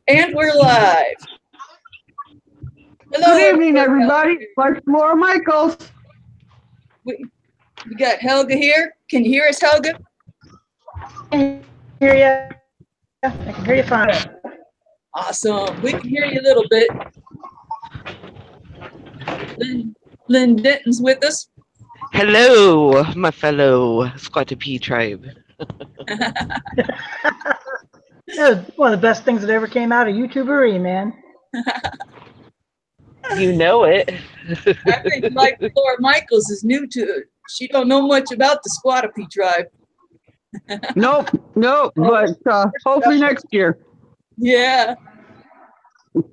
And we're live. Hello. Good evening, everybody. It's Laura Michels. We got Helga here. Can you hear us, Helga? I can hear you. I can hear you fine. Awesome. We can hear you a little bit. Lynn Denton's with us. Hello, my fellow Squat-2-Pee tribe. That was one of the best things that ever came out of YouTubery, man. You know it. I think like Laura Michels is new to it. She don't know much about the Squat-2-Pee tribe. Nope, but hopefully next year. Yeah. Let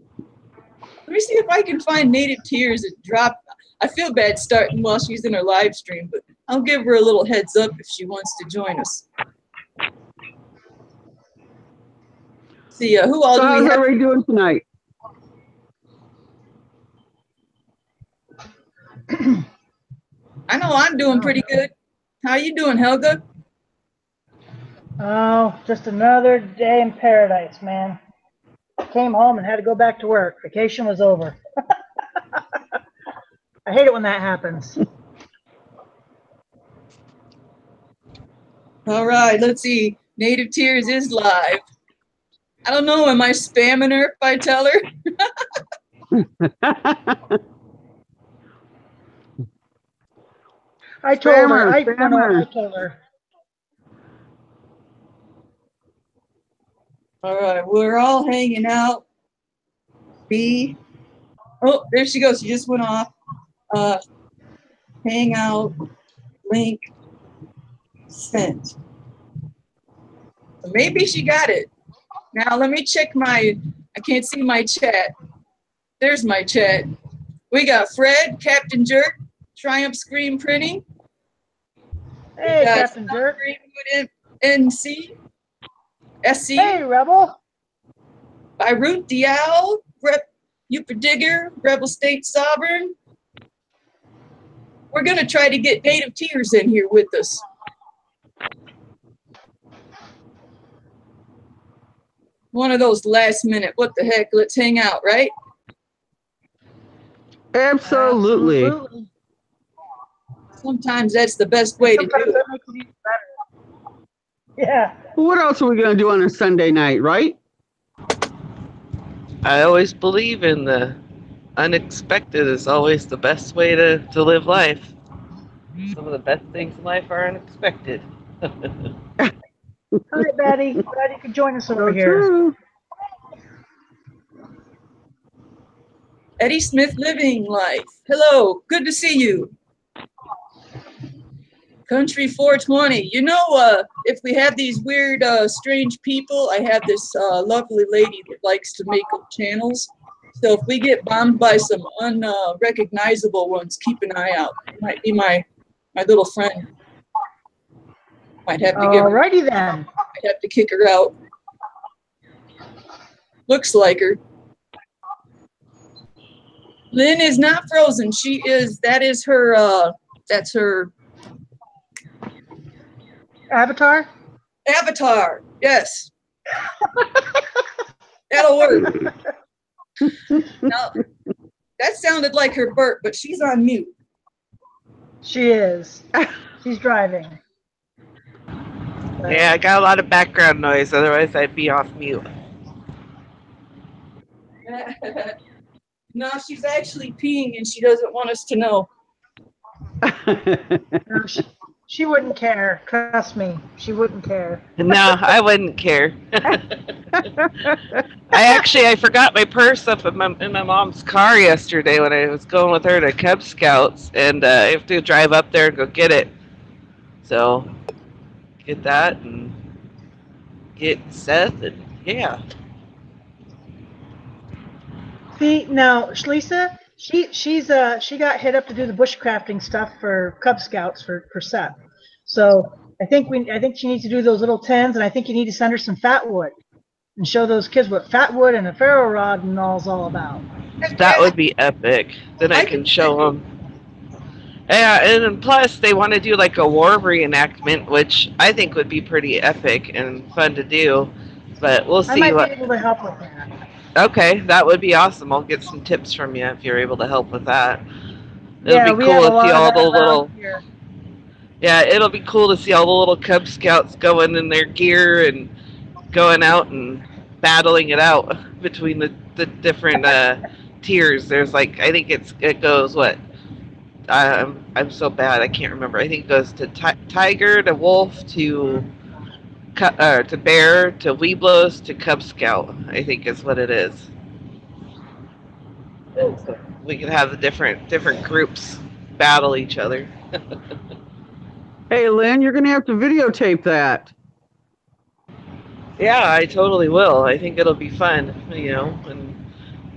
me see if I can find Native Tearz and drop. I feel bad starting while she's in her live stream, but I'll give her a little heads up if she wants to join us. See, who all So do we how's have? everybody doing tonight? I know I'm doing pretty good. How you doing, Helga? Oh, just another day in paradise, man. Came home and had to go back to work. Vacation was over. I hate it when that happens. All right, let's see. Native Tearz is live. I don't know, am I spamming her if I tell her? I told her. I told her. All right, we're all hanging out. B. Oh, there she goes. She just went off. Hang out. Link. Sent. Maybe she got it. Now let me check I can't see my chat. There's my chat. We got Fred, Captain Jerk, Triumph Screen Printing. Hey, Captain Jerk. NC. SC. Hey, Rebel. Beirut Dial, Uper Digger, Rebel State Sovereign. We're going to try to get Native Tearz in here with us. One of those last minute, what the heck, let's hang out, right? Absolutely. Sometimes that's the best way to do it. That makes it even better. Yeah. What else are we going to do on a Sunday night, right? I always believe in the unexpected is always the best way to live life. Some of the best things in life are unexpected. Hi, Betty. Glad you could join us over here. True. Eddie Smith Living Life. Hello, good to see you. Country 420. You know, if we have these weird, strange people, I have this lovely lady that likes to make up channels. So if we get bombed by some unrecognizable ones, keep an eye out. It might be my little friend. Might have to give her. Alrighty then. Might have to kick her out. Looks like her. Lynn is not frozen. She is. That is her. That's her. Avatar? Avatar, yes. That'll work. Now, that sounded like her burp, but she's on mute. She is. She's driving. Yeah, I got a lot of background noise, otherwise I'd be off mute. No, she's actually peeing and she doesn't want us to know. No, she wouldn't care. Trust me, she wouldn't care. No, I wouldn't care. I forgot my purse up in my mom's car yesterday when I was going with her to Cub Scouts, and I have to drive up there and go get it. So, get that and get Seth, and yeah. See, now Shlisa, she got hit up to do the bushcrafting stuff for Cub Scouts for Seth. So I think she needs to do those little tins, and I think you need to send her some fat wood and show those kids what fat wood and a ferro rod and all's all about. That would be epic. Then I can show them. Yeah, and then plus they want to do like a war reenactment, which I think would be pretty epic and fun to do. But we'll I see might what. be able to help with that. Okay, that would be awesome. I'll get some tips from you if you're able to help with that. It'll Yeah, be we have cool a to see lot of all that the around little. here. Yeah, it'll be cool to see all the little Cub Scouts going in their gear and going out and battling it out between the different tiers. There's like I think it goes what I'm so bad I can't remember. I think it goes to tiger to wolf to bear to Weeblos to Cub Scout. I think is what it is. And so we can have the different groups battle each other. Hey, Lynn, you're going to have to videotape that. Yeah, I totally will. I think it'll be fun, you know. And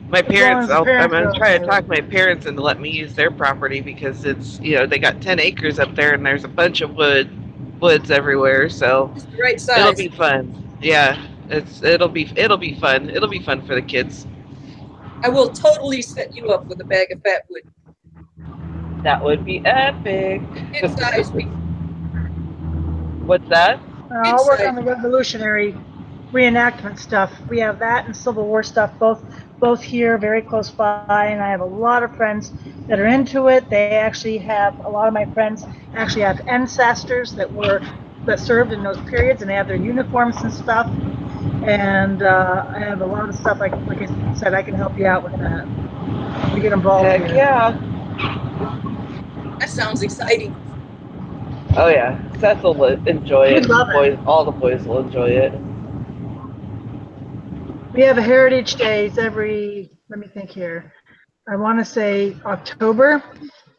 my As long parents, as the I'm parents gonna are try to okay talk with my parents into let me use their property because it's they got 10 acres up there and there's a bunch of woods everywhere, so Just the right it'll size. be fun. Yeah, it'll be fun. It'll be fun for the kids. I will totally set you up with a bag of fat wood. That would be epic. Kid size. What's that? I'll work on the revolutionary reenactment stuff. We have that and Civil War stuff both here, very close by, and I have a lot of friends that are into it. They actually have a lot of my friends actually have ancestors that served in those periods, and they have their uniforms and stuff. And I have a lot of stuff. Like I said, I can help you out with that. We get involved Heck here. yeah. That sounds exciting. Oh yeah, Seth will enjoy it. We'd love it. All the boys will enjoy it. We have a Heritage Days every, let me think here, I want to say October,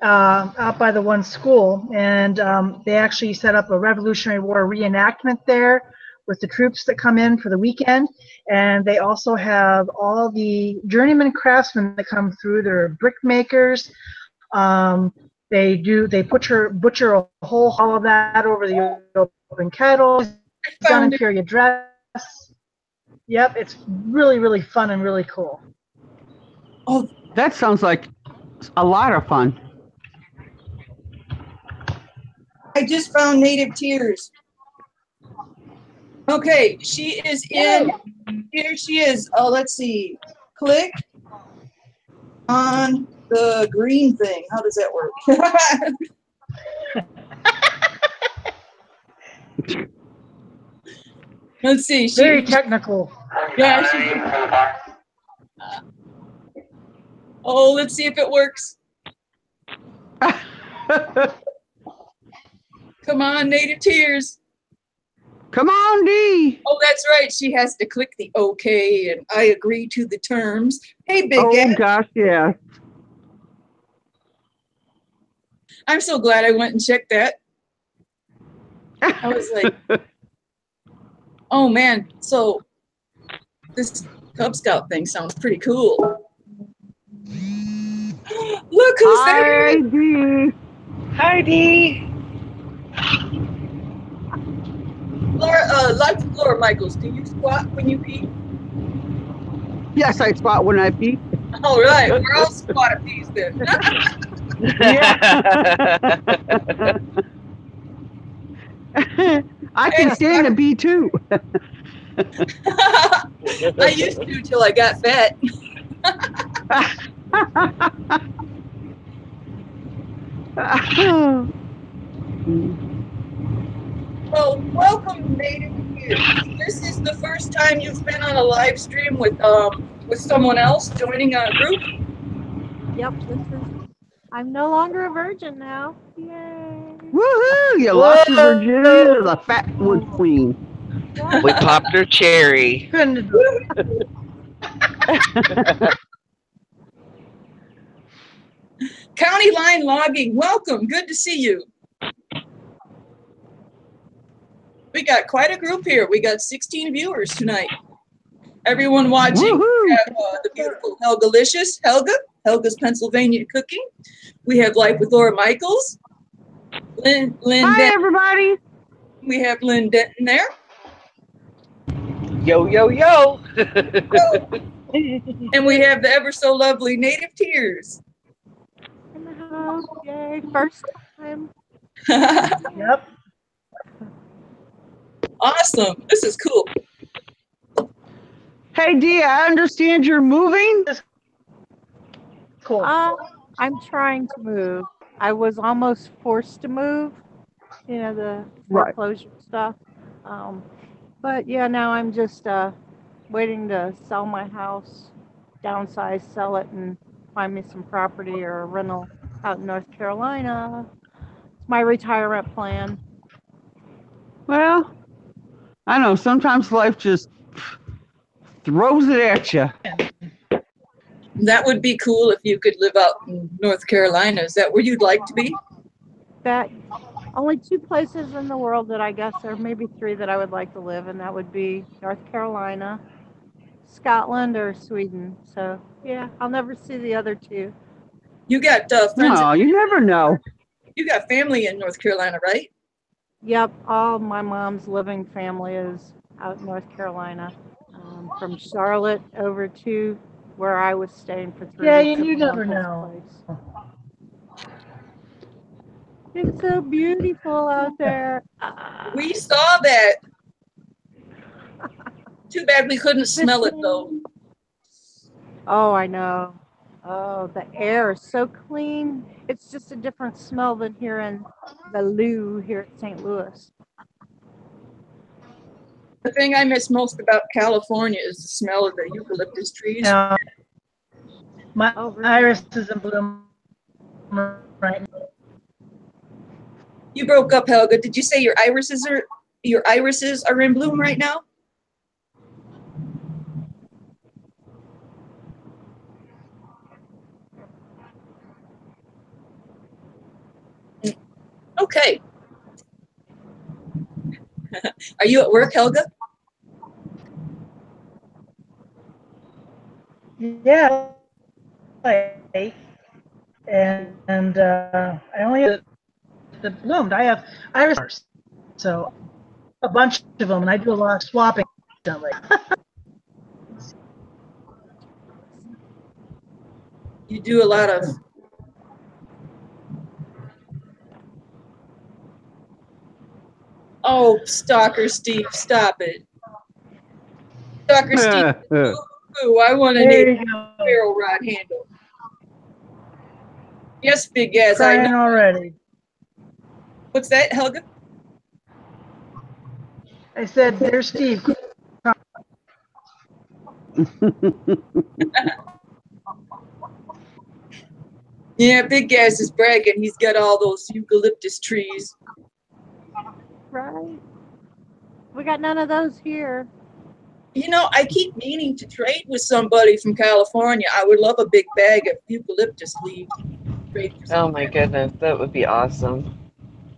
out by the one school. And they actually set up a Revolutionary War reenactment there with the troops that come in for the weekend. And they also have all the journeyman craftsmen that come through. They're brick makers. They butcher a whole hall of that over the open kettle. Done in period dress. Yep, it's really, really fun and really cool. Oh, that sounds like a lot of fun. I just found native Tearz. Okay, she is in. Here she is. Oh, let's see. Click on the green thing. How does that work? Let's see. Very technical. Yeah. Oh, let's see if it works. Come on, native Tearz. Come on, Dee. Oh, that's right. She has to click the OK and I agree to the terms. Hey, Big Oh, Ed. gosh, yeah. I'm so glad I went and checked that. I was like, oh, man. So this Cub Scout thing sounds pretty cool. Look who's there. Hi, Dee. Hi, Dee. Laura Michels, do you squat when you pee? Yes, I squat when I pee. All right, we're all squat peas then. Yeah. I can stand a bee too. I used to till I got fat. Well, welcome, native Tearz. This is the first time you've been on a live stream with someone else joining a group. Yep, I'm no longer a virgin now. Yay! Woohoo! You lost your virginity to the fat wood queen. We popped her cherry. County Line Logging, welcome. Good to see you. We got quite a group here. We got 16 viewers tonight. Everyone watching, we have the beautiful Helga's Pennsylvania Cooking. We have Life with Laura Michels. Lynn Hi, Denton. everybody. We have Lynn Denton there. Yo, yo, yo. And we have the ever so lovely native Tearz. In the house, yay! First time. Yep. Awesome. This is cool. Hey, Dee, I understand you're moving? Cool. I'm trying to move. I was almost forced to move, you know, the Right. foreclosure stuff. But yeah, now I'm just waiting to sell my house, downsize, sell it, and find me some property or a rental out in North Carolina. It's my retirement plan. Well, I know sometimes life just throws it at you. That would be cool if you could live out in North Carolina. Is that where you'd like to be? That only 2 places in the world that I guess, or maybe 3 that I would like to live, and that would be North Carolina, Scotland, or Sweden. So yeah, I'll never see the other 2. You got friends. No, you never know. You got family in North Carolina, right? Yep, all my mom's living family is out in North Carolina, from Charlotte over to where I was staying for 3 Yeah, weeks. at you my never uncle's know. place. It's so beautiful out there. We saw that. Too bad we couldn't smell it though. Oh, I know. Oh, the air is so clean. It's just a different smell than here in the Lou here at St. Louis. The thing I miss most about California is the smell of the eucalyptus trees. Yeah. My really? iris is in bloom right now. You broke up, Helga. Did you say your irises are in bloom right now? Okay. Are you at work, Helga? Yeah. And I only have the bloomed. I have iris, so a bunch of them, and I do a lot of swapping. You do a lot of. Oh, Stalker Steve, stop it. Stalker Steve, ooh, I want to There name you go. ferro rod handle. Yes, big ass, I Crying know. already. What's that, Helga? I said, "There's Steve." Yeah, Big Gas is bragging. He's got all those eucalyptus trees. Right. We got none of those here. You know, I keep meaning to trade with somebody from California. I would love a big bag of eucalyptus leaves. Oh my goodness, that would be awesome.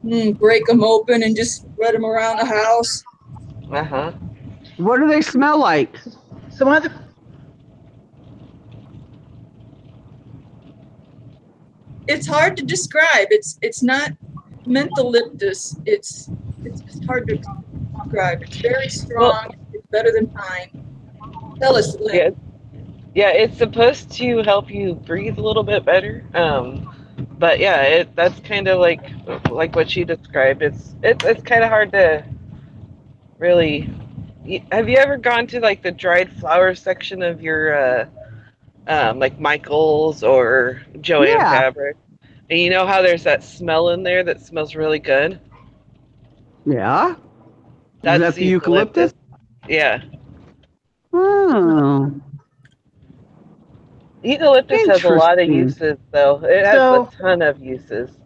Break them open and just spread them around the house. Uh-huh. What do they smell like? So one of the It's hard to describe. It's not mentholyptus. It's just hard to describe. It's very strong. It's better than pine. Tell us, Lynn. Yeah, it's supposed to help you breathe a little bit better. But yeah, that's kind of like what she described. It's kind of hard to really. Have you ever gone to like the dried flower section of your like Michael's or Joanne Fabric? And you know how there's that smell in there that smells really good? Yeah. That's Is that the eucalyptus? Yeah. Oh. Eucalyptus has a lot of uses, though. It has a ton of uses.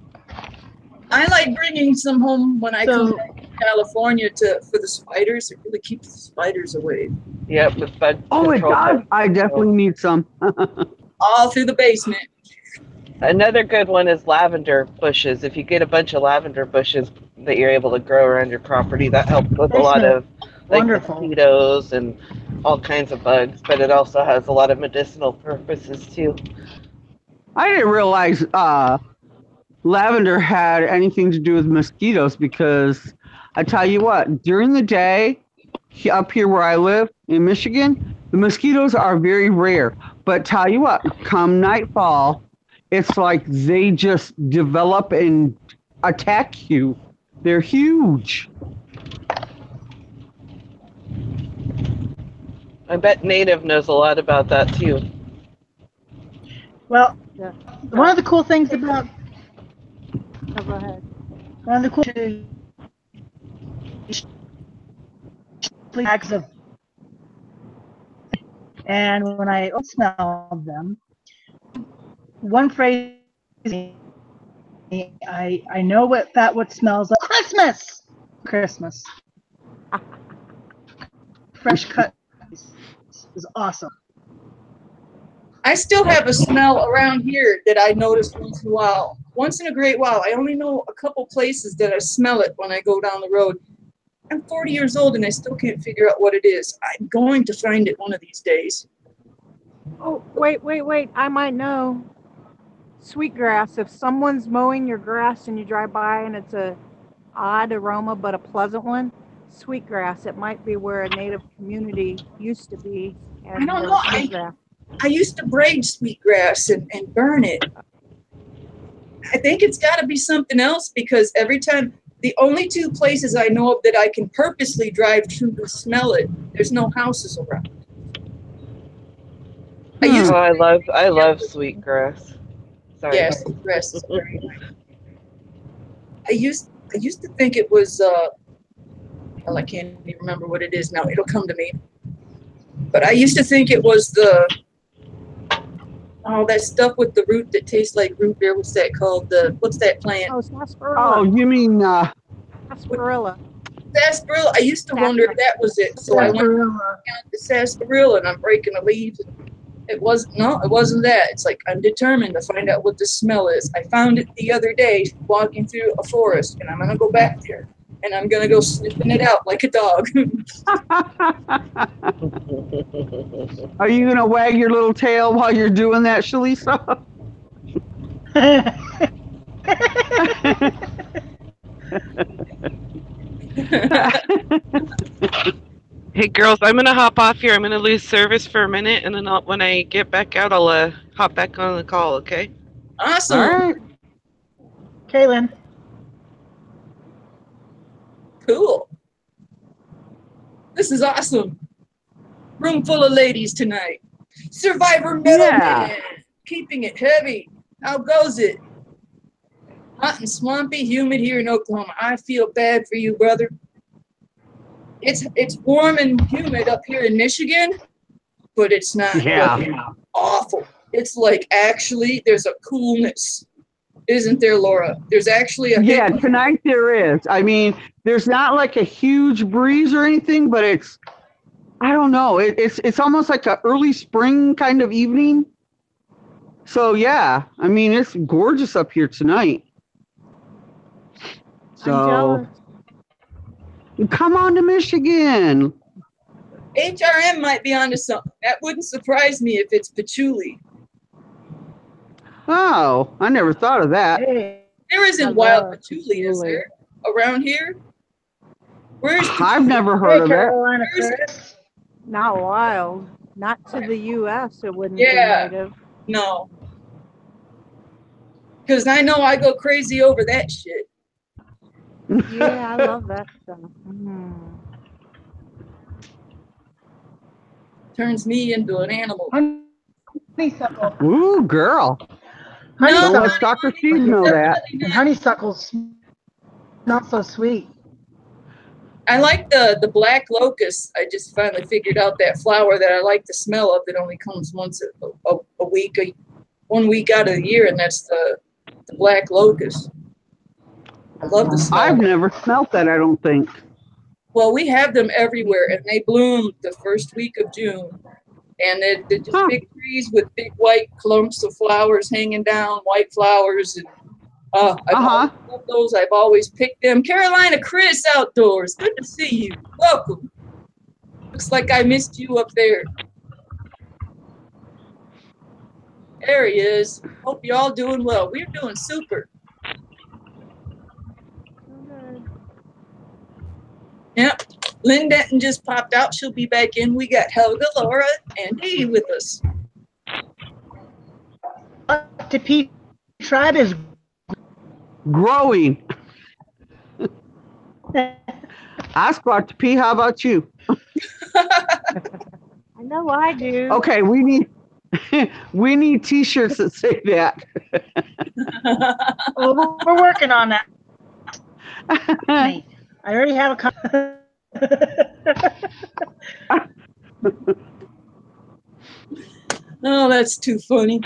I like bringing some home when I come back to California for the spiders. It really keeps the spiders away. Yep, with bug Oh my God, I definitely need some. All through the basement. Another good one is lavender bushes. If you get a bunch of lavender bushes that you're able to grow around your property, that helps with a lot of like mosquitoes and all kinds of bugs, but it also has a lot of medicinal purposes too. I didn't realize lavender had anything to do with mosquitoes, because I tell you what, during the day up here where I live in Michigan, the mosquitoes are very rare. But tell you what, come nightfall, it's like they just develop and attack you. They're huge. I bet Native knows a lot about that too. Well, Yeah. one of the cool things about Oh, go ahead. one of the cool bags of, and when I smelled them, one phrase I know what smells like Christmas. Christmas. Fresh cut is awesome. I still have a smell around here that I notice once in a while. Once in a great while. I only know a couple places that I smell it when I go down the road. I'm 40 years old and I still can't figure out what it is. I'm going to find it one of these days. Oh, wait. I might know. Sweetgrass. If someone's mowing your grass and you drive by and it's a odd aroma but a pleasant one, sweetgrass. It might be where a native community used to be. And I don't there know. was sweetgrass. I used to braid sweetgrass and burn it. I think it's got to be something else because every time, the only two places I know of that I can purposely drive to smell it, there's no houses around. Oh, I love sweetgrass. Sorry. Yes, sweetgrass is very nice. I used to think it was well, I can't even remember what it is now. It'll come to me. But I used to think it was that stuff with the root that tastes like root beer. What's that called? What's that plant? Oh, sarsaparilla. Oh, you mean Sarsaparilla. Sarsaparilla. I used to wonder if that was it. So I went down to sarsaparilla and I'm breaking the leaves. It wasn't that. It's like I'm determined to find out what the smell is. I found it the other day walking through a forest and I'm gonna go back there and I'm gonna go sniffing it out like a dog. Are you gonna wag your little tail while you're doing that, Shlisa? Hey girls, I'm gonna hop off here. I'm gonna lose service for a minute, and then when I get back out, I'll hop back on the call. Okay? Awesome. All right. Kaylin. Cool. This is awesome. Room full of ladies tonight. Survivor Metal Man. Keeping it heavy. How goes it? Hot and swampy, humid here in Oklahoma. I feel bad for you, brother. It's warm and humid up here in Michigan, but it's not awful. It's like actually there's a coolness. Isn't there, Laura? There's actually a tonight there is. I mean, there's not like a huge breeze or anything, but it's I don't know. It's almost like an early spring kind of evening. So yeah, I mean it's gorgeous up here tonight. So I'm jealous. come on to Michigan. HRM might be onto something. That wouldn't surprise me if it's patchouli. Oh, I never thought of that. Hey, There isn't wild patchouli, is there? Around here? Where's I've never heard of it. Carolina Chris. Not wild. Not to the U.S. It wouldn't Yeah. be native. No. Because I know I go crazy over that shit. Yeah, I love that stuff. Turns me into an animal. Honeysuckle. Ooh, girl. No, Honeysuckle. Let Dr. Steve know that. And honeysuckle's not so sweet. I like the black locust. I just finally figured out that flower that I like the smell of that only comes once a week, 1 week out of the year, and that's the black locust. I love the smell. I've never smelt that, I don't think. Well, we have them everywhere, and they bloom the first week of June. And they're just big trees with big white clumps of flowers hanging down, white flowers. And I've always loved those. I've always picked them. Carolina Chris Outdoors, good to see you. Welcome. Looks like I missed you up there. There he is. Hope you're all doing well. We're doing super. Yep. Lynn Denton just popped out. She'll be back in. We got Helga, Laura, and Dee with us. The Pee tribe is Growing. I Squat-2-Pee. How about you? I No, I do. Okay, we need T-shirts that say that. Well, we're working on that. I already have a. Oh, that's too funny.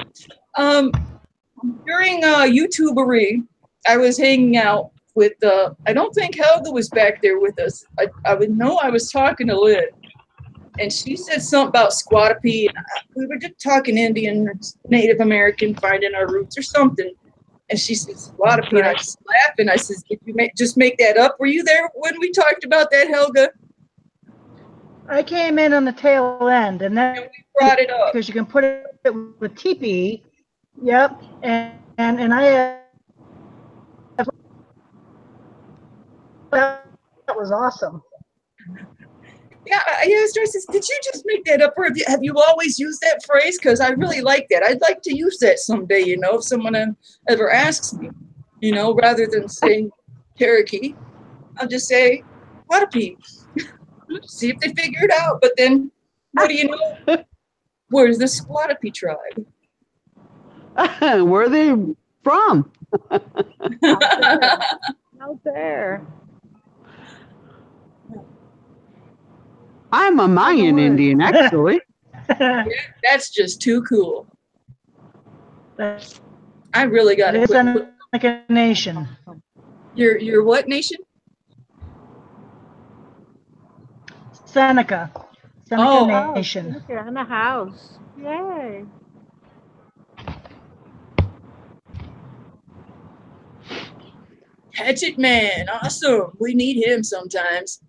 During YouTubery, I was hanging out with, I don't think Helga was back there with us. I would know I was talking to Lynn, and she said something about Squat-2-Pee, and we were just talking Indian, Native American, finding our roots or something. And she said Squat-2-Pee, and I just laughed, and I said, did you just make that up? Were you there when we talked about that, Helga? I came in on the tail end, and then we brought it up because you can put it with teepee. Yep, and I. That was awesome. Yeah, I asked her, I says, did you just make that up, or have you always used that phrase? Because I really like that. I'd like to use that someday, you know, if someone ever asks me, you know, rather than saying Cherokee, I'll just say Squat-2-Pee. See if they figure it out. But then, what do you know? Where's the Squat-2-Pee tribe? Where are they from? Out there. I'm a Mayan Indian, actually. Yeah, that's just too cool. I really got it. It It's like a nation. You're what nation? Seneca. Seneca Nation. Seneca in the house. Yay. Hatchet Man, awesome. We need him sometimes.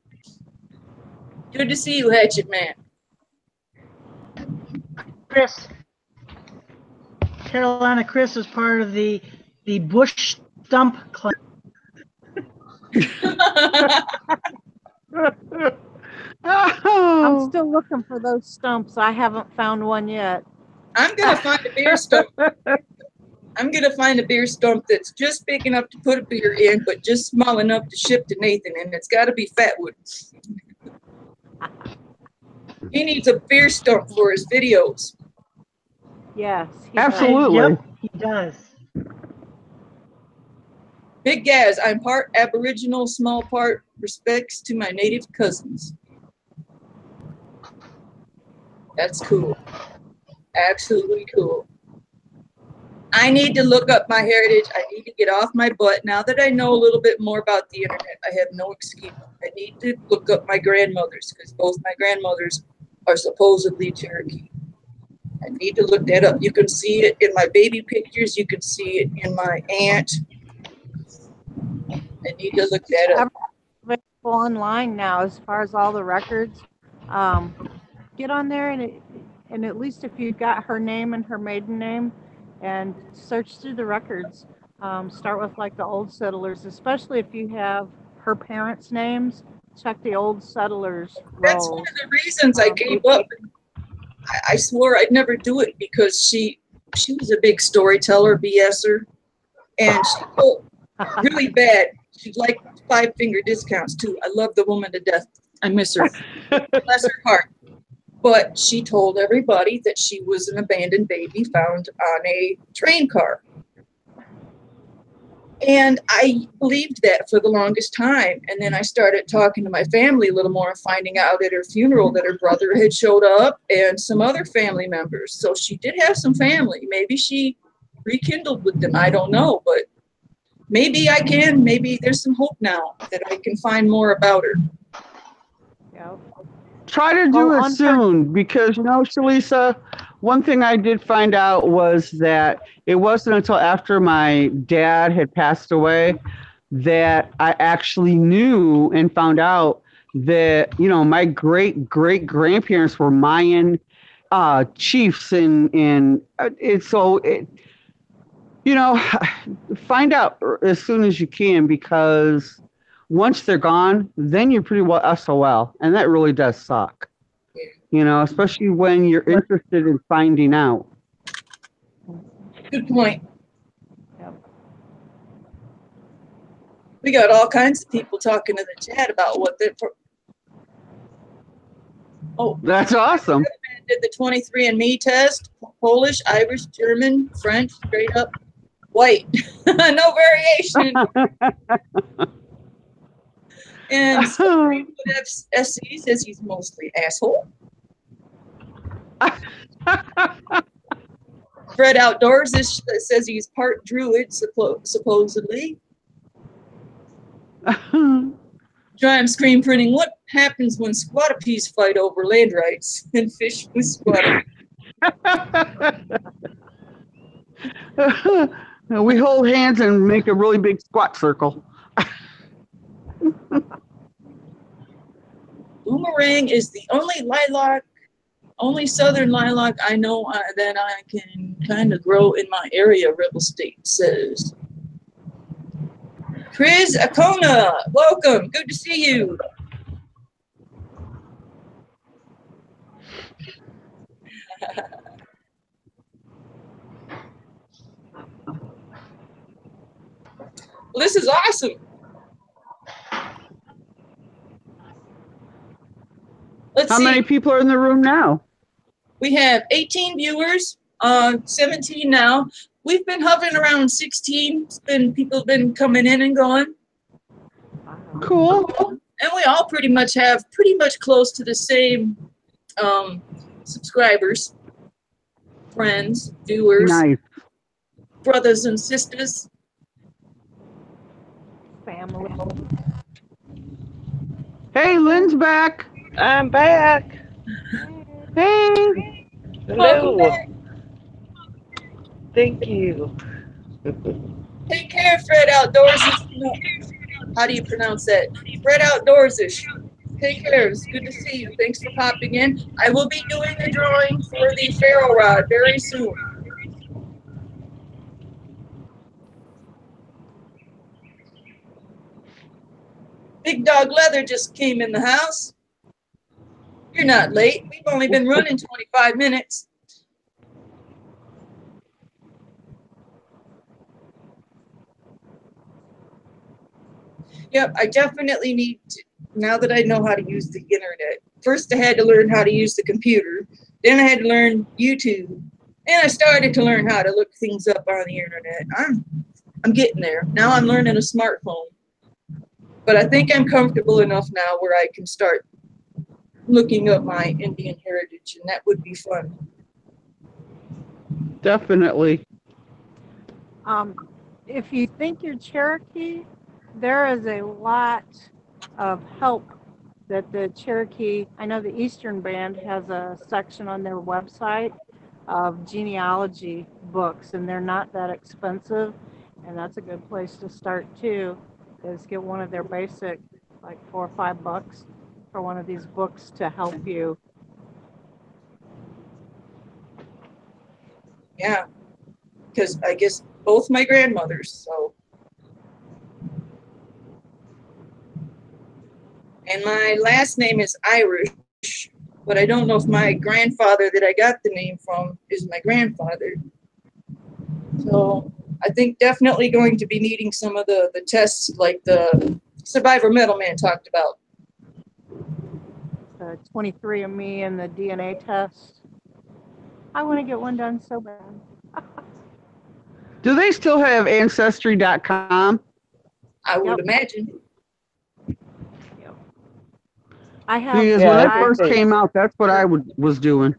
Good to see you, Hatchet Man. Chris. Carolina Chris is part of the Bush Stump Club. I'm still looking for those stumps. I haven't found one yet. I'm gonna find a beer stump. I'm gonna find a beer stump that's just big enough to put a beer in, but just small enough to ship to Nathan, and it's got to be fatwood. He needs a beer stump for his videos. Yes. Absolutely. Yep, he does. Big Gaz, I'm part Aboriginal, small part respects to my native cousins. That's cool. Absolutely cool. I need to look up my heritage. I need to get off my butt. Now that I know a little bit more about the internet, I have no excuse. I need to look up my grandmothers because both my grandmothers are supposedly Cherokee. I need to look that up. You can see it in my baby pictures. You can see it in my aunt. I need to look that up. Available online now as far as all the records. Get on there and at least if you got her name and her maiden name and search through the records. Start with like the old settlers, especially if you have her parents' names. Check the old settlers. That's one of the reasons I gave up. I swore I'd never do it because she was a big storyteller, BSer, and she told really bad. She'd like 5-finger discounts too. I love the woman to death. I miss her. Bless her heart. But she told everybody that she was an abandoned baby found on a train car. And I believed that for the longest time. And then I started talking to my family a little more and finding out at her funeral that her brother had showed up and some other family members. So she did have some family. Maybe she rekindled with them. I don't know. But maybe I can. Maybe there's some hope now that I can find more about her. Yeah. Try to do it soon because, you know, Shlisa, one thing I did find out was that it wasn't until after my dad had passed away that I actually knew and found out that, you know, my great-great-grandparents were Mayan chiefs and it's so, you know, find out as soon as you can because once they're gone, then you're pretty well SOL, and that really does suck. You know, especially when you're interested in finding out. Good point. Yep. We got all kinds of people talking in the chat about what they're. Oh, that's awesome. did the 23andMe test. Polish, Irish, German, French, straight up white. No variation. And SC says he's mostly asshole. Fred Outdoors says he's part druid, supposedly. Giant screen printing. What happens when Squat-2-Pees fight over land rights and fish with squat? We hold hands and make a really big squat circle. Boomerang is the only lilac, only southern lilac I know that I can kind of grow in my area, Rebel State says. Chris Acona, welcome. Good to see you. Well, this is awesome. Let's How see. many people are in the room now? We have 18 viewers, 17 now. We've been hovering around 16. People have been coming in and going. Cool. And we all pretty much have close to the same subscribers, friends, viewers, Nice. brothers and sisters. Family. Hey, Lynn's back. I'm back. Hey. Hello. Welcome back. Thank you. Take care, Fred Outdoors. How do you pronounce that? Fred Outdoors-ish. Take care. It's good to see you. Thanks for popping in. I will be doing a drawing for the ferro rod very soon. Big Dog Leather just came in the house. You're not late. We've only been running 25 minutes. Yep, I definitely need to, now that I know how to use the internet. First, I had to learn how to use the computer. Then I had to learn YouTube. And I started to learn how to look things up on the internet. I'm getting there. Now I'm learning a smartphone. But I think I'm comfortable enough now where I can start looking up my Indian heritage, and that would be fun. Definitely. If you think you're Cherokee, there is a lot of help that the Cherokee, I know the Eastern Band has a section on their website of genealogy books, and they're not that expensive, and that's a good place to start too, is get one of their basic, like $4 or $5 for one of these books to help you. Yeah, because I guess both my grandmothers, so. And my last name is Irish, but I don't know if my grandfather that I got the name from is my grandfather. So I think definitely going to be needing some of the tests like the Survivor Middleman talked about. The 23andMe and the DNA test. I want to get one done so bad. Do they still have ancestry.com? I would Yep. imagine. I have. Because Yeah, when I it first think they- came out, that's what I was doing.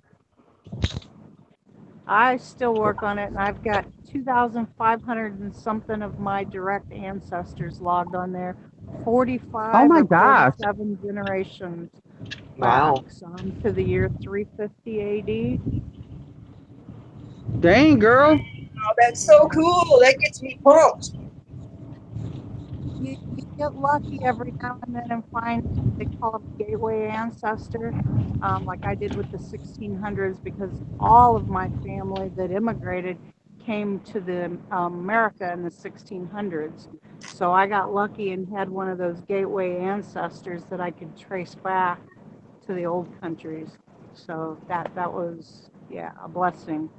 I still work on it, and I've got 2,500 and something of my direct ancestors logged on there. 45 Oh my or gosh. 47 generations Wow. back, to the year 350 AD. Dang, girl. Oh, that's so cool. That gets me pumped. You get lucky every now and then and find, they call it a gateway ancestor, like I did with the 1600s, because all of my family that immigrated came to the America in the 1600s. So I got lucky and had one of those gateway ancestors that I could trace back to the old countries. So that was, yeah, a blessing.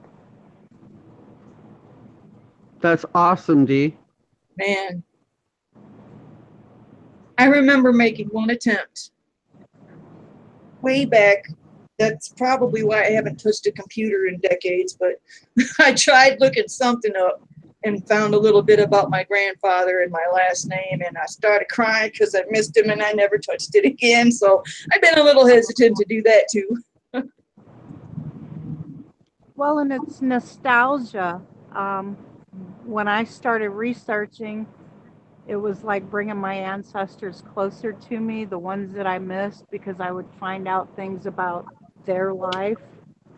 That's awesome, Dee. Man. I remember making one attempt way back that's probably why I haven't touched a computer in decades, but I tried looking something up and found a little bit about my grandfather and my last name, and I started crying because I missed him and I never touched it again. So I've been a little hesitant to do that too. Well, and it's nostalgia. When I started researching, it was like bringing my ancestors closer to me, the ones that I missed, because I would find out things about their life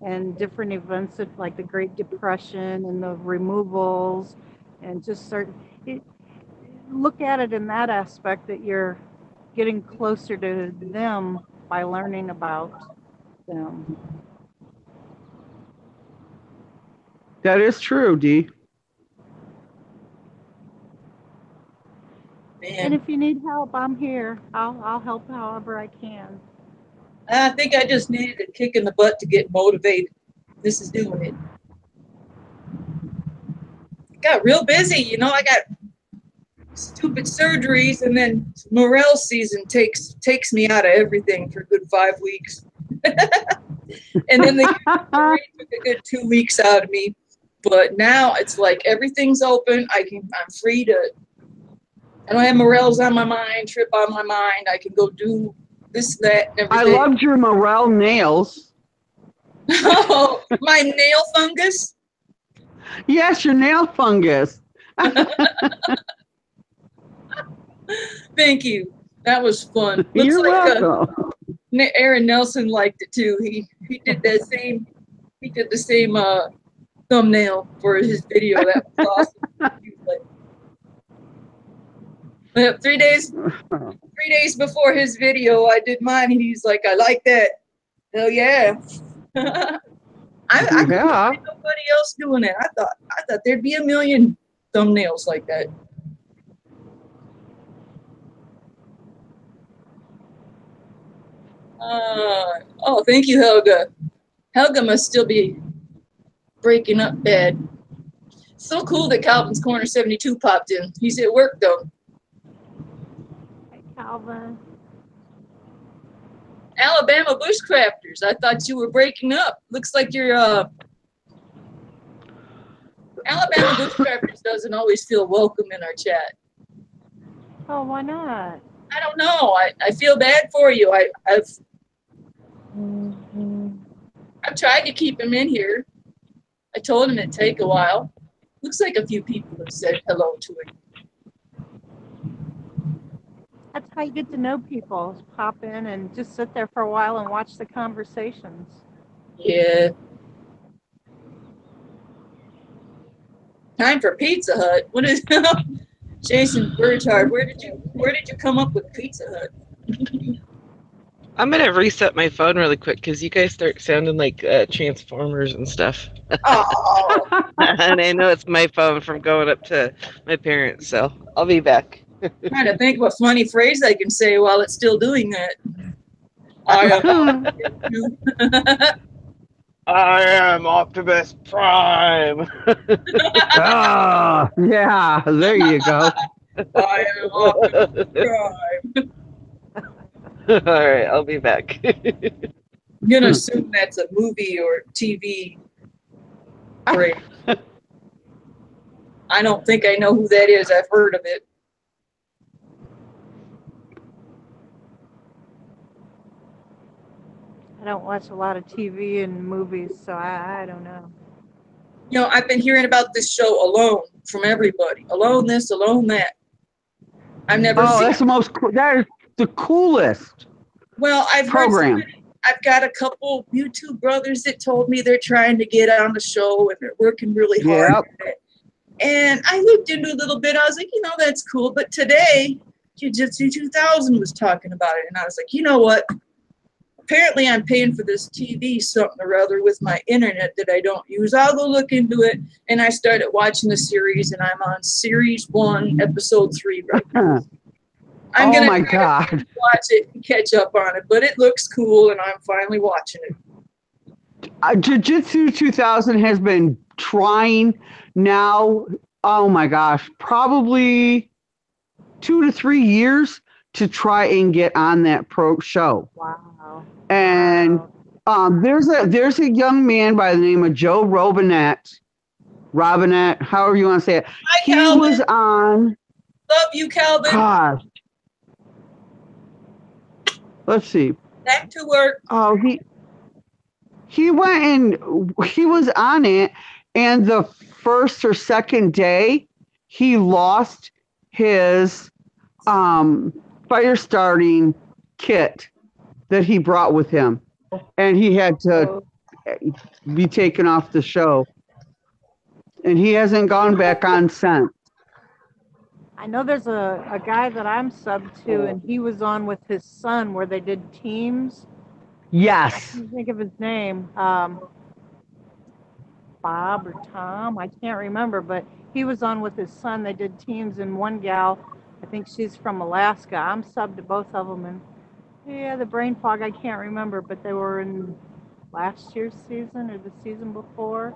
and different events like the Great Depression and the removals and just look at it in that aspect that you're getting closer to them by learning about them. That is true, Dee. And if you need help, I'm here. I'll help however I can. I think I just needed a kick in the butt to get motivated. This is doing it. Got real busy, you know. I got stupid surgeries, and then morel season takes me out of everything for a good 5 weeks. And then the took a good 2 weeks out of me. But now it's like everything's open. I'm free to. I don't have morels on my mind, trip on my mind. I can go do this, that, and everything. I loved your morel nails. Oh, my nail fungus? Yes, your nail fungus. Thank you. That was fun. Looks You're like welcome. Aaron Nelson liked it too. He did that same. He did the same thumbnail for his video. That was awesome. He was like, but 3 days before his video, I did mine, and he's like, "I like that." Hell yeah! I couldn't find nobody else doing it. I thought there'd be a million thumbnails like that. Oh, thank you, Helga. Helga must still be breaking up bad. So cool that Calvin's Corner 72 popped in. He's at work though. Calvin. Alabama bushcrafters. I thought you were breaking up. Looks like you're Alabama bushcrafters doesn't always feel welcome in our chat. Oh, why not? I don't know. I feel bad for you. I've tried to keep him in here. I told him it'd take a while. Looks like a few people have said hello to him. That's how you get to know people. Is pop in and just sit there for a while and watch the conversations. Yeah. Time for Pizza Hut. What is Jason Burchard? Where did you come up with Pizza Hut? I'm gonna reset my phone really quick because you guys start sounding like Transformers and stuff. Oh. And I know it's my phone from going up to my parents, so I'll be back. Trying to think of a funny phrase I can say while it's still doing that. I am Optimus Prime. Yeah, there you go. I am Optimus Prime. All right, I'll be back. I'm gonna assume that's a movie or TV phrase. I don't think I know who that is. I've heard of it. I don't watch a lot of TV and movies, so I don't know. You know, I've been hearing about this show Alone from everybody. Alone this, Alone that. I've never seen. That's the most. That is the coolest. Well, I've program. I've got a couple YouTube brothers that told me they're trying to get on the show and they're working really hard at it. And I looked into a little bit. I was like, you know, that's cool. But today, Jiu-Jitsu 2000 was talking about it. And I was like, you know what? Apparently, I'm paying for this TV something or other with my internet that I don't use. I'll go look into it. And I started watching the series, and I'm on Series 1, Episode 3 right now. I'm going to watch it and catch up on it. But it looks cool, and I'm finally watching it. Jiu-Jitsu 2000 has been trying now, oh my gosh, probably 2 to 3 years to try and get on that pro show. Wow. And There's a young man by the name of Joe Robinette, however you want to say it. Hi, He Calvin. was on. Love you, Calvin. Gosh. Let's see. Back to work. Oh, he went and he was on it, and the first or second day, he lost his fire starting kit that he brought with him, and he had to be taken off the show, and he hasn't gone back on since. I know there's a guy that I'm subbed to, and he was on with his son where they did teams. I Yes. can't think of his name. Bob or Tom, I can't remember, but he was on with his son. They did teams, and one gal, I think she's from Alaska. I'm subbed to both of them, and yeah, the brain fog, I can't remember, but they were in last year's season or the season before.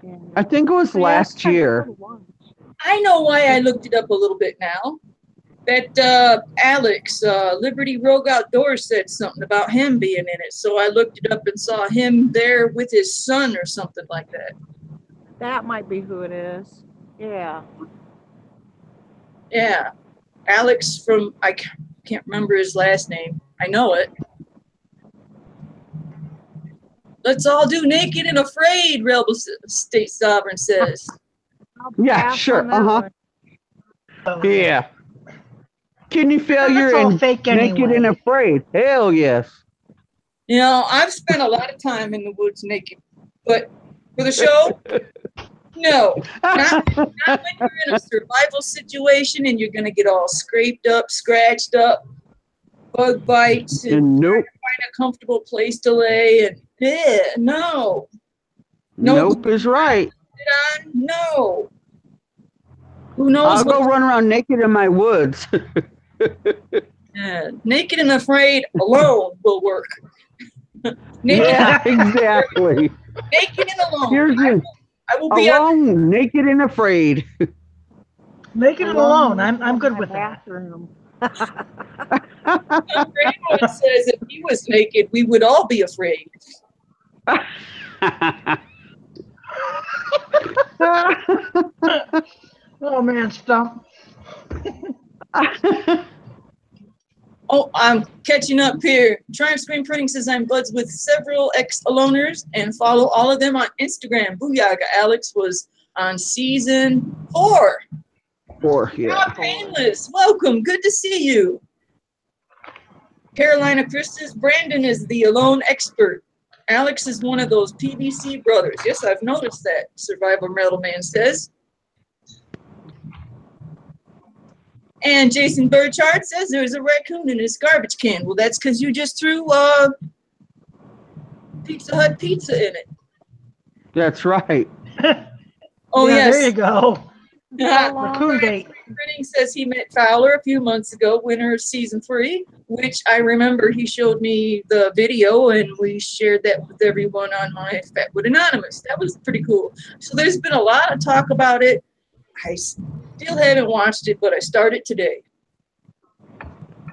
And, I think it was so, yeah, it's last kinda year. cool to watch. I know why I looked it up a little bit now. That Alex, Liberty Rogue Outdoors, said something about him being in it. So I looked it up and saw him there with his son or something like that. That might be who it is. Yeah. Yeah. Alex from, I can't remember his last name. I know it. Let's all do Naked and Afraid, Rebel State Sovereign says. I'll Yeah, pass sure. on that one. Yeah. Kidney failure all and fake naked anyway. and afraid. Hell yes. You know, I've spent a lot of time in the woods naked, but for the show, no. Not when you're in a survival situation and you're going to get all scraped up, scratched up, bug bites, and And nope. find a comfortable place to lay. And no. Nope is right. No. Who knows I'll go run around naked in my woods. Naked and Afraid alone will work. Naked, Yeah, exactly. naked and alone. Here's I it. will be out Alone, naked and afraid. Naked and alone. I'm good with that. Bathroom. Grandma says if he was naked, we would all be afraid. Oh man, Stump. Oh, I'm catching up here. Triumph Screen Printing says I'm buds with several ex-aloners and follow all of them on Instagram. Booyah, Alex was on season 4. 4, yeah. Not painless. Welcome. Good to see you. Carolina Christus, Brandon is the alone expert. Alex is one of those PVC brothers. Yes, I've noticed that, Survival Metal Man says. And Jason Burchard says there's a raccoon in his garbage can. Well, that's because you just threw Pizza Hut pizza in it. That's right. Oh, yeah, yes. There you go. Raccoon Raccoon bait. Printing says he met Fowler a few months ago, winner of season 3, which I remember he showed me the video and we shared that with everyone on my Fatwood Anonymous. That was pretty cool. So there's been a lot of talk about it. I still haven't watched it, but I started today.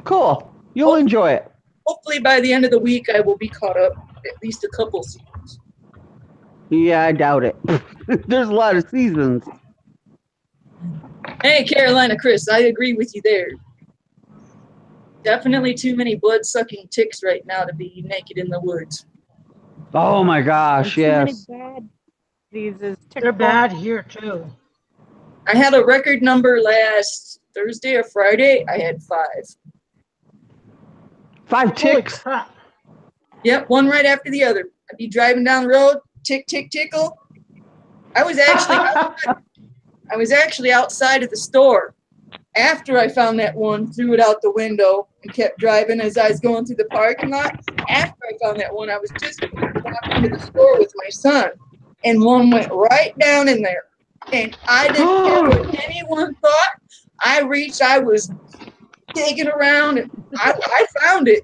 Cool. You'll enjoy it. Hopefully by the end of the week, I will be caught up at least a couple seasons. Yeah, I doubt it. There's a lot of seasons. Hey, Carolina Chris, I agree with you there. Definitely too many blood-sucking ticks right now to be naked in the woods. Oh my gosh, yes. Too many bad diseases. They're bad here too. I had a record number last Thursday or Friday. I had 5. 5 ticks. Holy crap. Yep, one right after the other. I'd be driving down the road, tick, tick, tickle. I was actually outside of the store after I found that one, threw it out the window, and kept driving as I was going through the parking lot. After I found that one, I was just walking to the store with my son, and one went right down in there. And I didn't care what anyone thought. I was digging around, and I found it.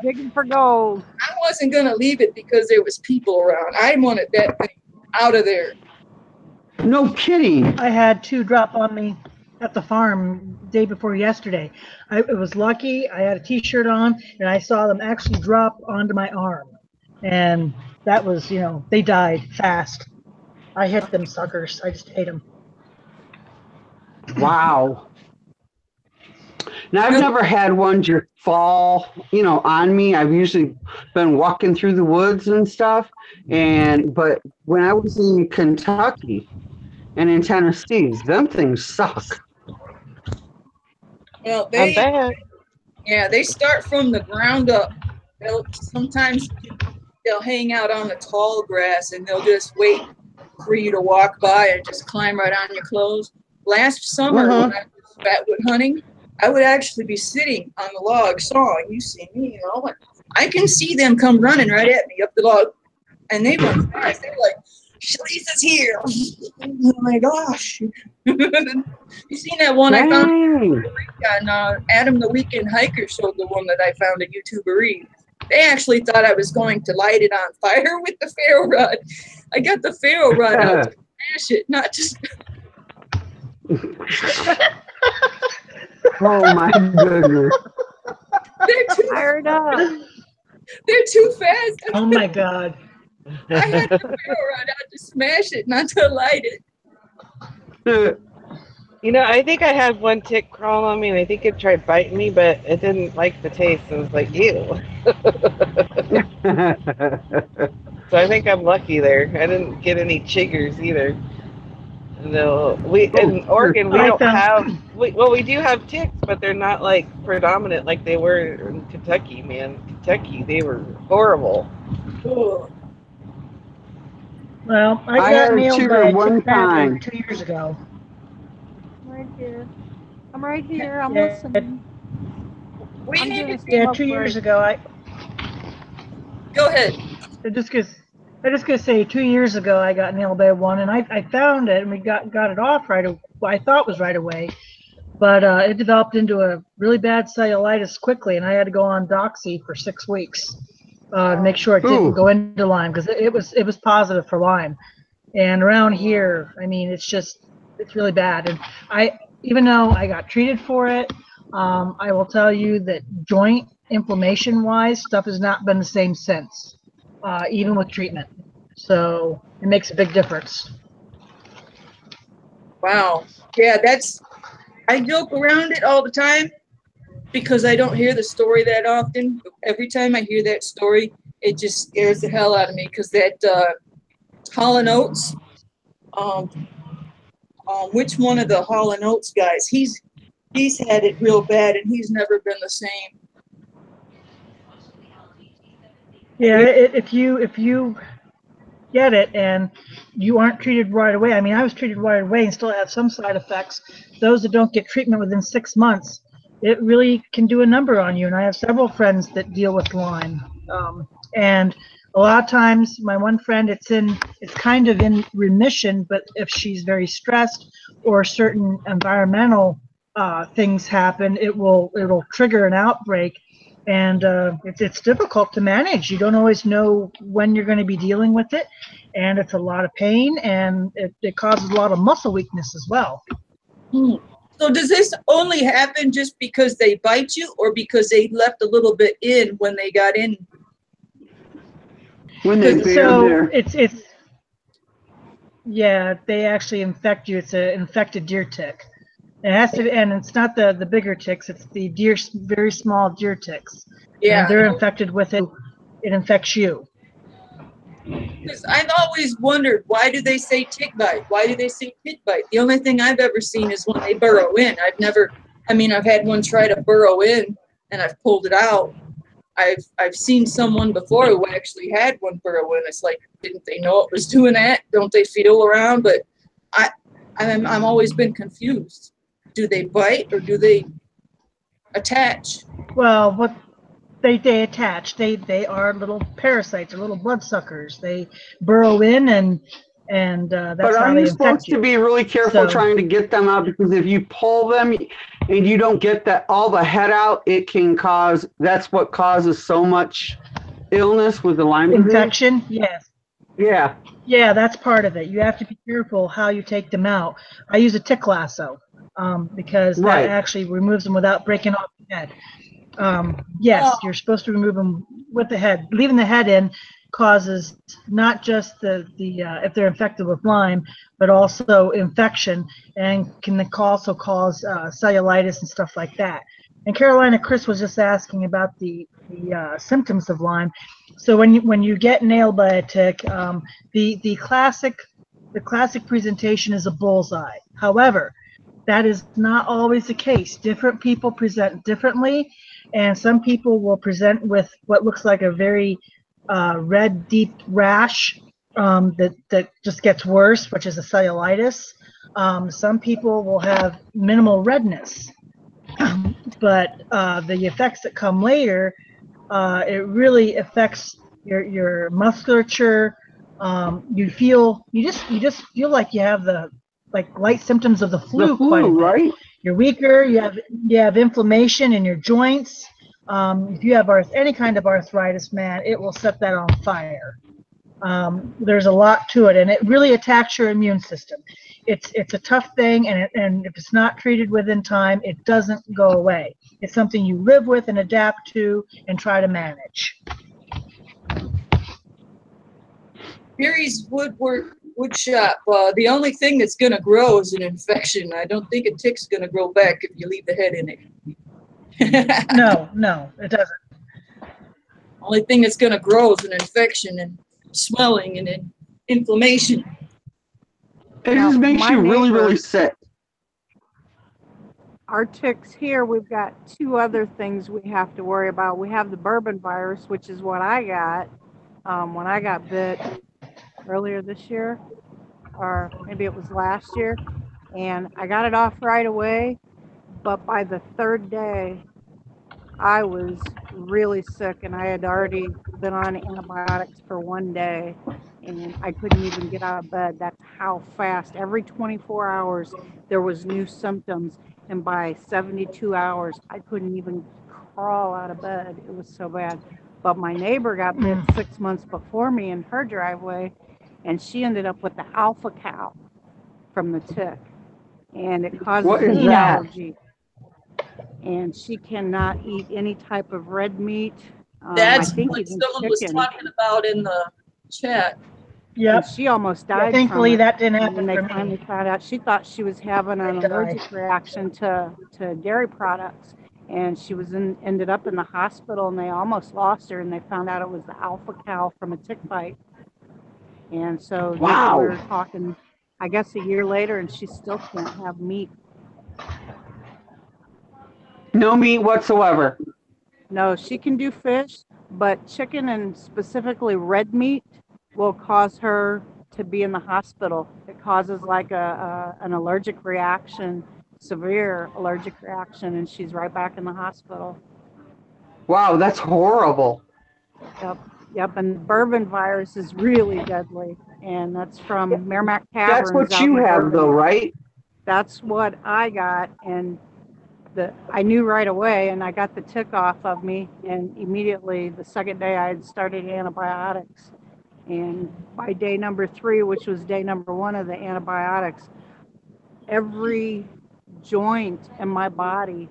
Digging for gold. I wasn't going to leave it because there was people around. I wanted that thing out of there. No kidding. I had 2 drop on me at the farm day before yesterday. I was lucky. I had a t-shirt on, and I saw them actually drop onto my arm. And that was, you know, they died fast. I hit them suckers. I just hate them. Wow. Now, I've never had one just fall, you know, on me. I've usually been walking through the woods and stuff. But when I was in Kentucky and in Tennessee, them things suck. Well, I'm back. they start from the ground up. Sometimes they'll hang out on the tall grass and they'll just wait for you to walk by and just climb right on your clothes. Last summer, when I was fatwood hunting, I would actually be sitting on the log sawing. You see me, you know, and I can see them come running right at me up the log, and they run fast. They're like, Shlisa's here. Oh my gosh. You seen that one I found on Adam the Weekend Hiker showed the one that I found at YouTubery. They actually thought I was going to light it on fire with the ferro rod. I got the ferro rod out to smash it, not just. Oh my goodness. They're too Fired up. They're too fast. Oh my God. I had the ferro rod out to smash it, not to light it. You know, I think I had one tick crawl on me, and I think it tried biting me, but it didn't like the taste. It was like, ew. So I think I'm lucky there. I didn't get any chiggers either. No, in Oregon we don't have. We do have ticks, but they're not like predominant like they were in Kentucky. Man, Kentucky, they were horrible. Cool. Well, I got nailed by a tick badly 2 years ago. Right here. I'm right here. I'm listening. We need to 2 years ago. Go ahead. I'm just gonna say 2 years ago I got nailed by one, and I found it and we got it off right away. I thought it was right away, but it developed into a really bad cellulitis quickly, and I had to go on Doxy for 6 weeks to make sure it didn't go into Lyme, because it was positive for Lyme. And around here, I mean, it's really bad. And even though I got treated for it, I will tell you that joint inflammation wise, stuff has not been the same since. Even with treatment. So it makes a big difference. Wow. Yeah, I joke around it all the time because I don't hear the story that often. Every time I hear that story, it just scares the hell out of me, because that Hall & Oates, which one of the Hall & Oates guys, he's had it real bad and he's never been the same. Yeah, if you get it and you aren't treated right away, I mean, I was treated right away and still have some side effects. Those that don't get treatment within 6 months, it really can do a number on you. And I have several friends that deal with Lyme, and a lot of times, my one friend, it's kind of in remission, but if she's very stressed or certain environmental things happen, it'll trigger an outbreak. And it's difficult to manage. You don't always know when you're going to be dealing with it, and it's a lot of pain, and it causes a lot of muscle weakness as well. So does this only happen just because they bite you, or because they left a little bit in when they got in? When they yeah, they actually infect you. It's an infected deer tick. It has to, and it's not the bigger ticks. It's the very small deer ticks. Yeah, and they're infected with it. It infects you. Because I've always wondered, why do they say tick bite? Why do they say tick bite? The only thing I've ever seen is when they burrow in. I've had one try to burrow in, and I've pulled it out. I've seen someone before who actually had one burrow in. It's like, didn't they know it was doing that? Don't they feel around? But I'm always been confused. Do they bite or do they attach? Well, what they attach. They are little parasites or little bloodsuckers. They burrow in and that's but how are they you infect supposed you. to be really careful trying to get them out? Because if you pull them and you don't get all the head out, it can cause. That's what causes so much illness with the Lyme disease. Infection. Yes. Yeah. Yeah, that's part of it. You have to be careful how you take them out. I use a tick lasso because that actually removes them without breaking off the head. Yes, you're supposed to remove them with the head, leaving the head in. causes not just the if they're infected with Lyme, but also infection, and can also cause cellulitis and stuff like that. And Carolina, Chris was just asking about the symptoms of Lyme. So when you get nailed by a tick, the classic presentation is a bullseye. However, that is not always the case. Different people present differently, and some people will present with what looks like a very red, deep rash that just gets worse, which is a cellulitis. Some people will have minimal redness, but the effects that come later, it really affects your musculature. You just feel like you have the light symptoms of the flu, quite a bit. Right? You're weaker. You have inflammation in your joints. If you have any kind of arthritis, man, it will set that on fire. There's a lot to it, and it really attacks your immune system. It's a tough thing, and if it's not treated within time, it doesn't go away. It's something you live with and adapt to and try to manage. Perry's wood shop. The only thing that's going to grow is an infection. I don't think a tick's going to grow back if you leave the head in it. No, it doesn't. Only thing that's going to grow is an infection and swelling and inflammation. It just makes you really, really sick. Our ticks here, we've got two other things we have to worry about. We have the bourbon virus, which is what I got when I got bit earlier this year, or maybe it was last year, and I got it off right away, but by the third day I was really sick, and I had already been on antibiotics for 1 day, and I couldn't even get out of bed. That's how fast. Every 24 hours there was new symptoms, and by 72 hours I couldn't even crawl out of bed. It was so bad. But my neighbor got bit 6 months before me in her driveway, and she ended up with the alpha cow from the tick, and it causes meat allergy. And she cannot eat any type of red meat. That's I think what even someone was chicken. talking about in the chat. Yep. And she almost died. Yeah, thankfully, from it. that didn't happen And they for me. finally found out. She thought she was having an allergic reaction to dairy products, and she was ended up in the hospital, and they almost lost her. And they found out it was the alpha cow from a tick bite. And so we're talking, I guess, a year later, and she still can't have meat. No meat whatsoever. No, she can do fish, but chicken and specifically red meat will cause her to be in the hospital. It causes like an allergic reaction, severe allergic reaction, and she's right back in the hospital. Wow, that's horrible. Yep, and the bourbon virus is really deadly, and that's from Merrimack Caverns. That's what you have, though, right? That's what I got, and I knew right away, and I got the tick off of me, and immediately the second day I had started antibiotics. And by day number 3, which was day number 1 of the antibiotics, every joint in my body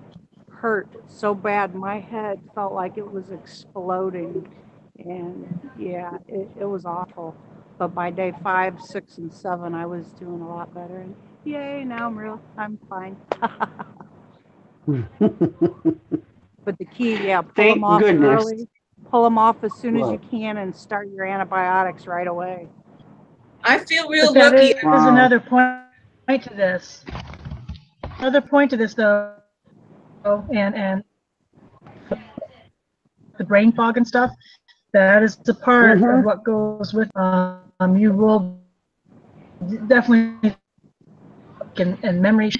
hurt so bad. My head felt like it was exploding. And yeah, it was awful. But by day 5, 6, and 7, I was doing a lot better. And yay, now I'm fine. But the key, pull them off early. Pull them off as soon as you can, and start your antibiotics right away. I feel real lucky. There's another point to this. Another point to this, though, and the brain fog and stuff. That is the part of what goes with. You will definitely and memory,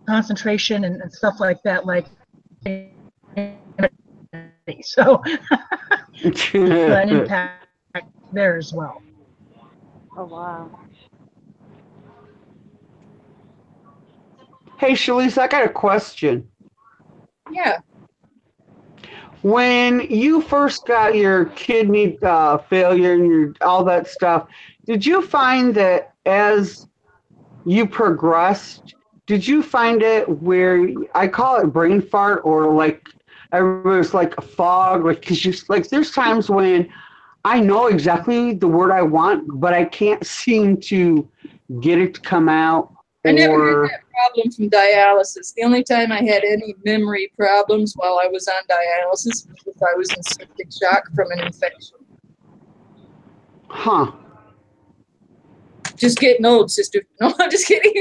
concentration, and stuff like that. Like. So an impact there as well. Oh wow. Hey Shlisa, I got a question. Yeah. When you first got your kidney failure and all that stuff, did you find that as you progressed, did you find it where I call it brain fart, or like everybody's like a fog, like, cause like, there's times when I know exactly the word I want, but I can't seem to get it to come out. I never had Or that problem from dialysis. The only time I had any memory problems while I was on dialysis was if I was in septic shock from an infection. huh? Just getting old, sister. No, I'm just kidding.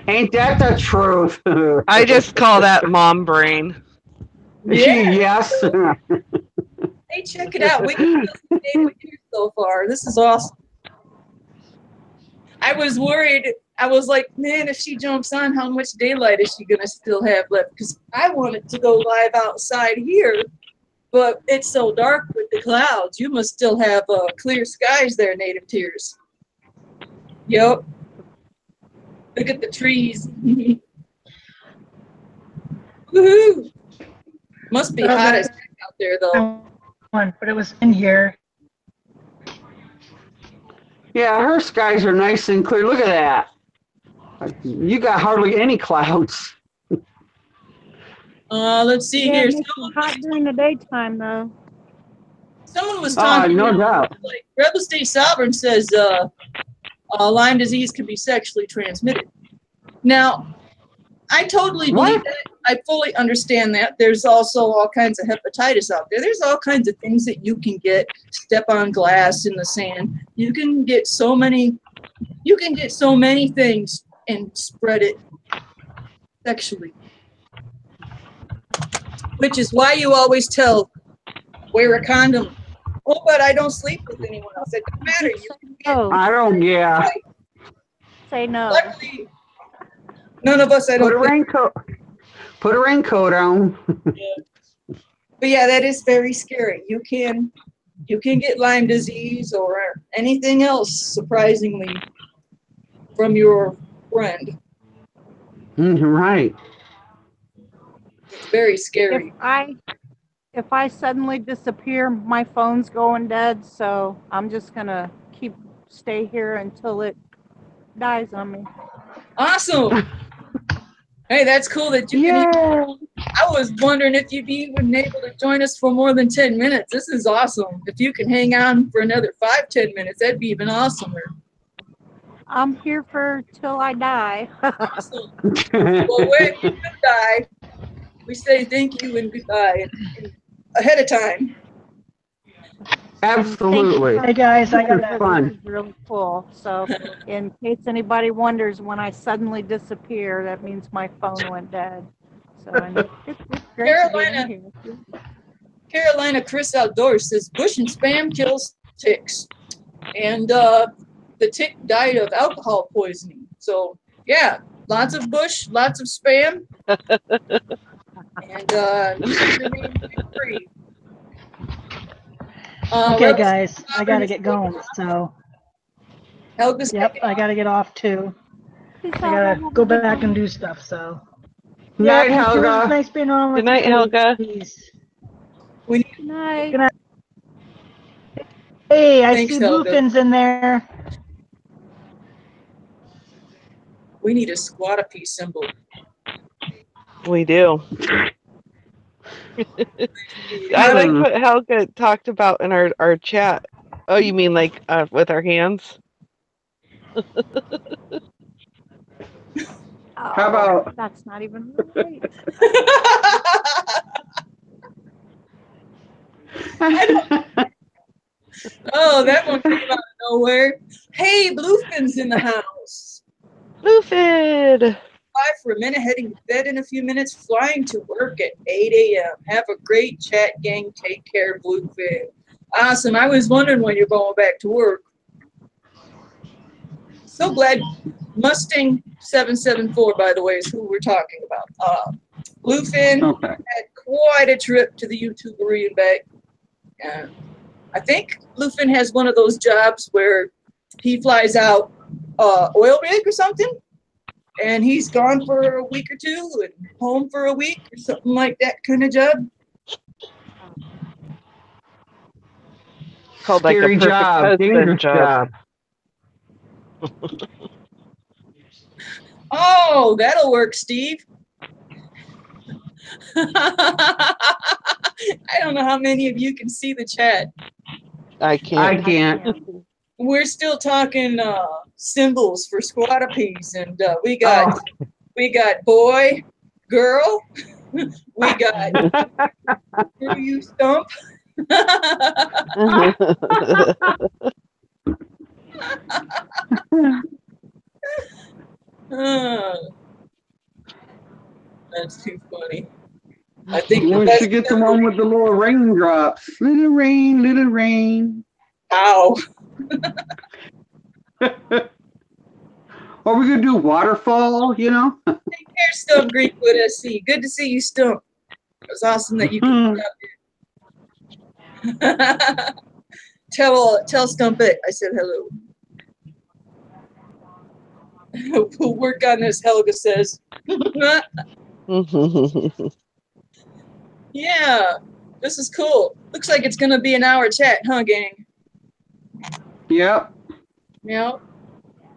Ain't that the truth? I just call that mom brain. Yeah. Yes. Hey, check it out. We can still stay with you so far. This is awesome. I was worried. I was like, man, if she jumps on, how much daylight is she going to still have left? Because I wanted to go live outside here, but it's so dark with the clouds. You must still have clear skies there, Native Tearz. Yep. Look at the trees. Woohoo! Must be hot as heck out there, though. But it was in here. Yeah, her skies are nice and clear. Look at that. You got hardly any clouds. Let's see Yeah, here. it makes it hot during the daytime, though. Someone was talking. No doubt. Like Rebel State Sovereign says Lyme disease can be sexually transmitted. Now, I totally believe What? that. I fully understand that. There's also all kinds of hepatitis out there. There's all kinds of things that you can get. Step on glass in the sand. You can get so many things and spread it sexually. Which is why you always tell, wear a condom. Oh, but I don't sleep with anyone else. It doesn't matter. You can get Oh, I don't. Yeah. say no. luckily, none of us, I Put a don't think. raincoat. Put a raincoat on. But yeah, that is very scary. You can get Lyme disease or anything else, surprisingly, from your friend. Right. It's very scary. If I suddenly disappear, my phone's going dead, so I'm just gonna stay here until it dies on me. Awesome. Hey, that's cool that you can. I was wondering if you'd be even able to join us for more than 10 minutes. This is awesome. If you can hang on for another 5-10 minutes, that'd be even awesomer. I'm here till I die. Awesome. Well, when you do die, we say thank you and goodbye ahead of time. Absolutely. Hey guys, I got It's fun. This is really cool. So, in case anybody wonders, when I suddenly disappear, that means my phone went dead. So, it's great to be in here. Carolina Chris Outdoors says bush and spam kills ticks, and the tick died of alcohol poisoning. So yeah, lots of bush, lots of spam, and remain free. Okay, guys, I gotta get going. So, Helga's yep, I gotta get off too. I gotta go back and do stuff. So, Good night, yeah, thank you. It was Helga. nice being on with Good night, you. Helga. Please. We Good night. Good night. Hey, I Thanks, see Helga. bluefins in there. We need a Squat-2-Pee symbol. We do. I like what Helga talked about in our chat. Oh, you mean like with our hands? How about That's not even right. Oh, that one came out of nowhere. Hey, Bluefin's in the house. Bluefin! Bye for a minute, heading to bed in a few minutes, flying to work at 8 a.m. Have a great chat, gang. Take care, Bluefin. Awesome. I was wondering when you're going back to work. So glad. Mustang 774, by the way, is who we're talking about. Bluefin had quite a trip to the YouTubery and back. And I think Bluefin has one of those jobs where he flies out oil rig or something, and he's gone for a week or two and home for a week or something like that kind of job. Called like a scary perfect job, husband dangerous job. Oh, that'll work, Steve. I don't know how many of you can see the chat. I I can't. can't. We're still talking symbols for Squat-2-Pees, and we Oh. got boy, girl, we got do you stump. That's too funny. I think the We best should get the one with the little raindrops. Little rain, little rain. Ow. Or we could do waterfall, you know? Take care, Stump Greenwood SC. Good to see you, Stump. It was awesome that you could be out here. Tell Stump it. I said hello. We'll work on this, Helga says. Yeah, this is cool. Looks like it's gonna be an hour chat, huh, gang? Yep. Yeah.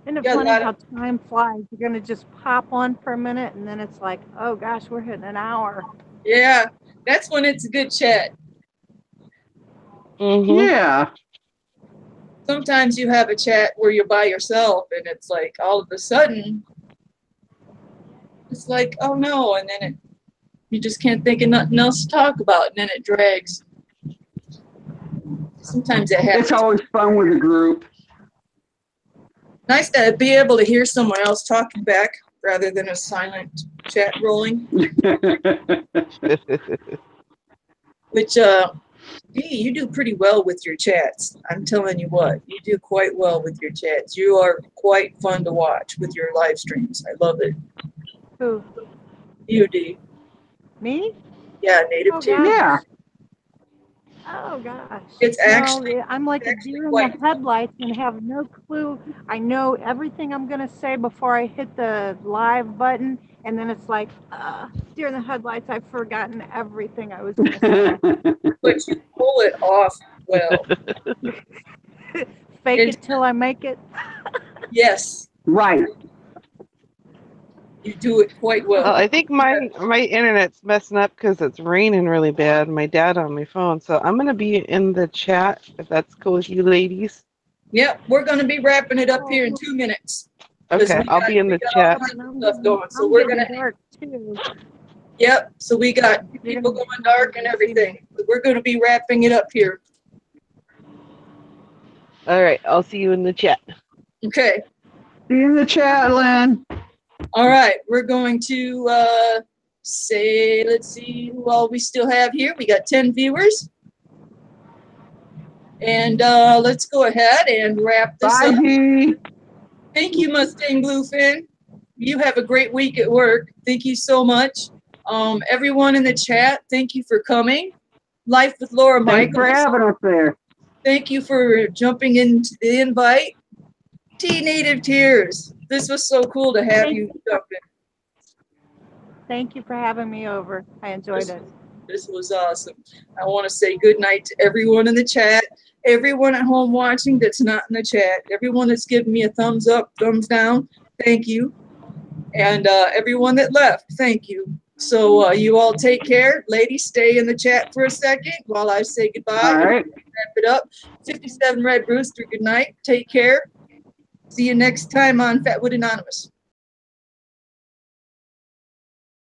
Isn't it Yeah, funny that- how time flies? You're going to just pop on for a minute, and then it's like, oh, gosh, we're hitting an hour. Yeah, that's when it's a good chat. Yeah. Sometimes you have a chat where you're by yourself, and it's like all of a sudden, it's like, oh no, and then you just can't think of nothing else to talk about, and then it drags. Sometimes it happens. It's always fun with a group. Nice to be able to hear someone else talking back rather than a silent chat rolling. Which, you do pretty well with your chats. I'm telling you what, you do quite well with your chats. You are quite fun to watch with your live streams. I love it. Who? You, D. Me? Yeah, native Oh, too. gosh. Yeah. Oh, gosh. It's actually- No, I'm like a actually deer in quite the headlights and have no clue. I know everything I'm going to say before I hit the live button, and then it's like, deer in the headlights, I've forgotten everything I was going to say. But you pull it off well. Fake it till I make it. Yes, Right. you do it quite well. Well, I think my internet's messing up because it's raining really bad. My dad on my phone, so I'm gonna be in the chat if that's cool with you ladies. Yep, we're going to be wrapping it up here in 2 minutes. 'Cause Okay, we I'll got- be in we the got chat. all kinds of stuff going. So I'm we're getting gonna, dark too. yep. So we got people going dark and everything. We're gonna be wrapping it up here. All right, I'll see you in the chat. Okay. See you in the chat, Lynn. All right. We're going to say, let's see who all we still have here. We got 10 viewers. And let's go ahead and wrap this Bye, up. Dee. Thank you, Mustang Bluefin. You have a great week at work. Thank you so much. Everyone in the chat, thank you for coming. Life with Laura Thanks for Michels. having us there. Thank you for jumping into the invite. Native Tearz. This was so cool to have you jump in. Thank you for having me over. I enjoyed it. This was awesome. I want to say good night to everyone in the chat, everyone at home watching that's not in the chat, everyone that's giving me a thumbs up, thumbs down, thank you. And everyone that left, thank you. So you all take care. Ladies, stay in the chat for a second while I say goodbye. All right. Wrap it up. 57 Red Rooster, good night. Take care. See you next time on Fatwood Anonymous.